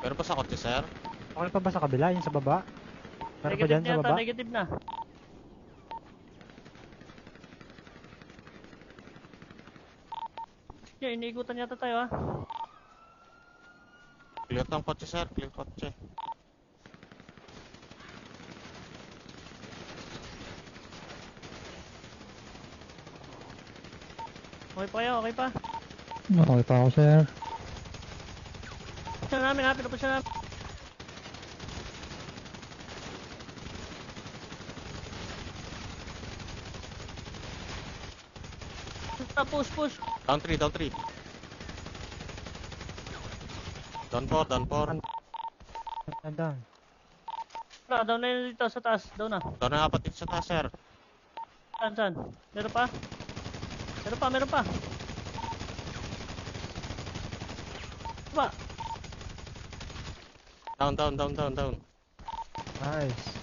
Meron pa sa kotse, sir. Okay pa ba sa kabila? Yung sa baba? Meron pa dyan sa baba? Negative na. Yan, iniikutan yata tayo, ha? Clear ng kotse, sir. Clear kotse. Okay pa kayo, okay pa. Okay pa ako, sir. Pinapusya namin, ha? Pinapusya namin. Push. Down 3, down 3. Down 4, down 4. Down. Down na yun dito sa taas. Down na. Down na apat dito sa taas, sir. Saan? Meron pa? Meron pa. Ba? Down. Nice.